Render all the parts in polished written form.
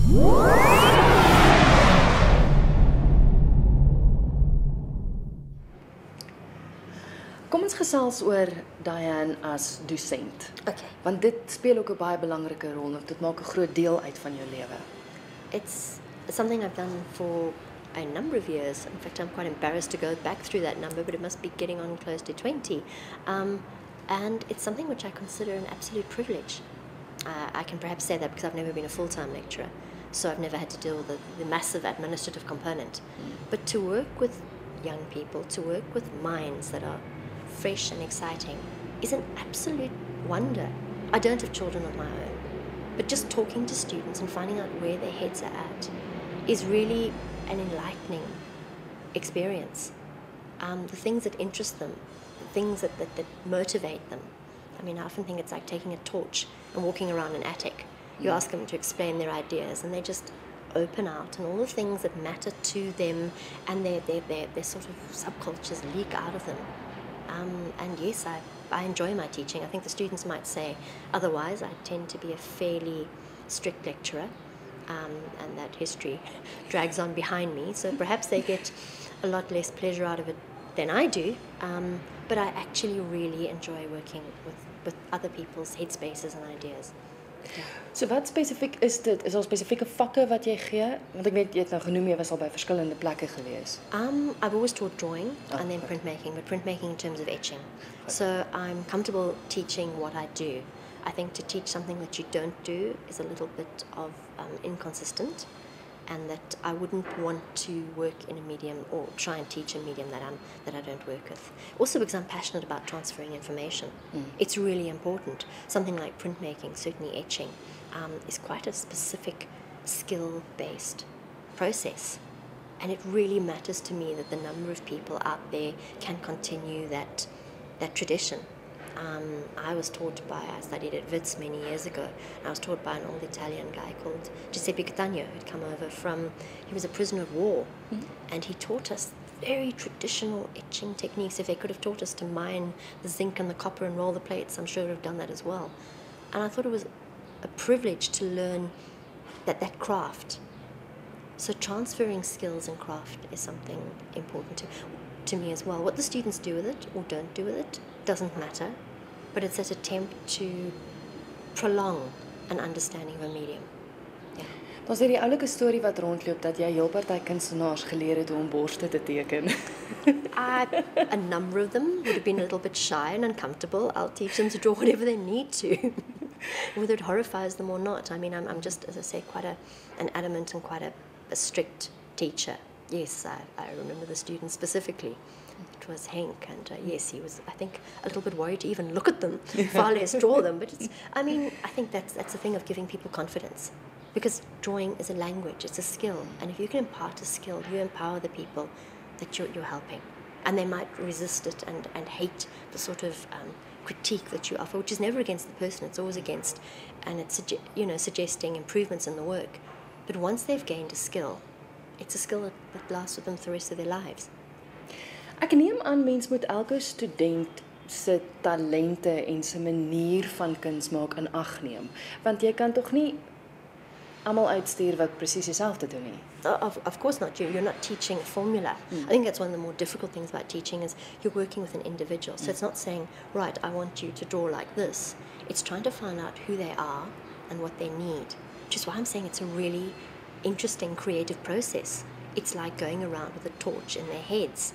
Kom ons gesels oor Diane as dosent. Okay. Want dit speel ook 'n baie belangrike rol en dit maak 'n groot deel uit van jou lewe. It's something I've done for a number of years. In fact, I'm quite embarrassed to go back through that number, but it must be getting on close to 20. And it's something which I consider an absolute privilege. I can perhaps say that because I've never been a full-time lecturer, so I've never had to deal with the massive administrative component. But to work with young people, to work with minds that are fresh and exciting, is an absolute wonder. I don't have children of my own, but just talking to students and finding out where their heads are at is really an enlightening experience. The things that interest them, the things that motivate them. I mean, I often think it's like taking a torch and walking around an attic. You ask them to explain their ideas and they just open out, and all the things that matter to them and their sort of subcultures leak out of them. And yes, I enjoy my teaching. I think the students might say otherwise. I tend to be a fairly strict lecturer, and that history drags on behind me. So perhaps they get a lot less pleasure out of it than I do. But I actually really enjoy working with other people's headspaces and ideas. So wat spesifiek is dit? Is daar spesifieke vakke wat jy gee? Want ek weet jy het nou genoem jy was al by verskillende plekke gewees. I've always taught drawing and then printmaking, but printmaking in terms of etching. So I'm comfortable teaching what I do. I think to teach something that you don't do is a little bit of inconsistent, and that I wouldn't want to work in a medium or try and teach a medium that I don't work with. Also because I'm passionate about transferring information. It's really important. Something like printmaking, certainly etching, is quite a specific skill-based process. And it really matters to me that the number of people out there can continue that tradition. I studied at Wits many years ago, and I was taught by an old Italian guy called Giuseppe Catania, who'd come over he was a prisoner of war, and he taught us very traditional etching techniques. If they could have taught us to mine the zinc and the copper and roll the plates, I'm sure we would have done that as well. And I thought it was a privilege to learn that craft. So transferring skills and craft is something important to me as well. What the students do with it or don't do with it doesn't matter, but it's that attempt to prolong an understanding of a medium. Yeah. Daar's hierdie oulike storie wat rondloop dat jy heel party kunstenaars geleer het hoe om borste te teken. A number of them would have been a little bit shy and uncomfortable. I'll teach them to draw whatever they need to, whether it horrifies them or not. I mean, I'm just, as I say, quite an adamant and quite a strict teacher. Yes, I remember the student specifically. It was Henk, and yes, he was, I think, a little bit worried to even look at them, far less draw them. But I think that's the thing of giving people confidence, because drawing is a language, it's a skill, and if you can impart a skill, you empower the people that you're helping, and they might resist it and hate the sort of critique that you offer, which is never against the person, it's always against, and it's suggesting improvements in the work. But once they've gained a skill, it's a skill that lasts with them for the rest of their lives. Ek neem aan mens moet elke student se talente en se manier van kuns maak in ag neem, want jy kan tog nie almal uitstuur wat presies dieselfde doen nie. Of course not. You're not teaching a formula. I think that's one of the more difficult things about teaching is you're working with an individual. So it's not saying, right, I want you to draw like this. It's trying to find out who they are and what they need, which is why I'm saying it's a really interesting creative process. It's like going around with a torch in their heads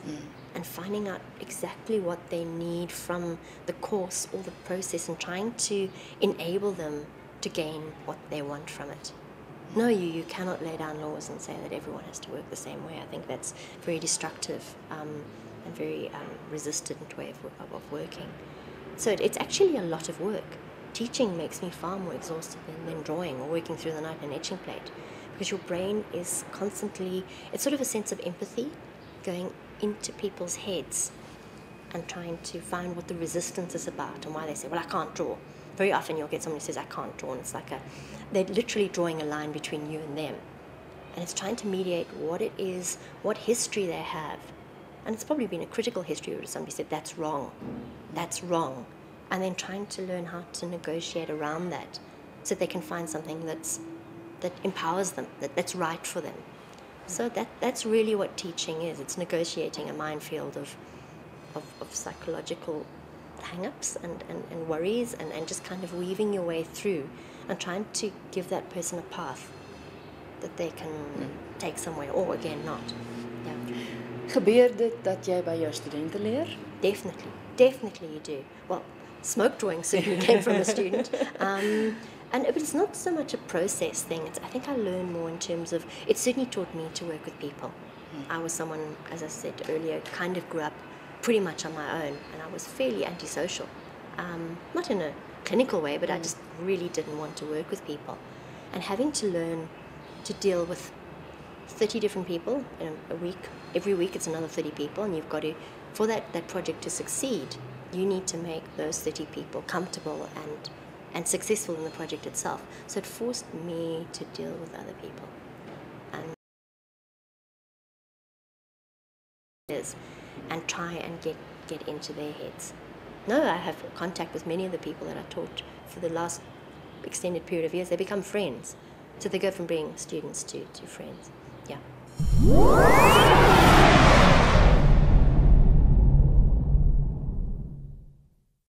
and finding out exactly what they need from the course or the process and trying to enable them to gain what they want from it. No, you cannot lay down laws and say that everyone has to work the same way. I think that's very destructive and very resistant way of working. So it's actually a lot of work. Teaching makes me far more exhausted than drawing or working through the night in an etching plate, because your brain is constantly, it's sort of a sense of empathy, going into people's heads and trying to find what the resistance is about and why they say, well, I can't draw. Very often you'll get someone who says, I can't draw, and it's like they're literally drawing a line between you and them. And it's trying to mediate what it is, what history they have. And it's probably been a critical history where somebody said, that's wrong, that's wrong. And then trying to learn how to negotiate around that so they can find something that's that empowers them, that's right for them. So that's really what teaching is. It's negotiating a minefield of psychological hang-ups and worries and just kind of weaving your way through and trying to give that person a path that they can take somewhere, or again not. Yeah. Gebeur dit dat jy by jou studente leer? Definitely you do. Well, smoke drawing certainly came from a student. But it's not so much a process thing. I think I learn more in terms of, it certainly taught me to work with people. I was someone, as I said earlier, kind of grew up pretty much on my own, and I was fairly antisocial. Not in a clinical way, but I just really didn't want to work with people. And having to learn to deal with 30 different people in a week, every week it's another 30 people, and you've got to, for that project to succeed, you need to make those 30 people comfortable and successful in the project itself. So it forced me to deal with other people. And try and get into their heads. No, I have contact with many of the people that I taught for the last extended period of years. They become friends. So they go from being students to friends. Yeah.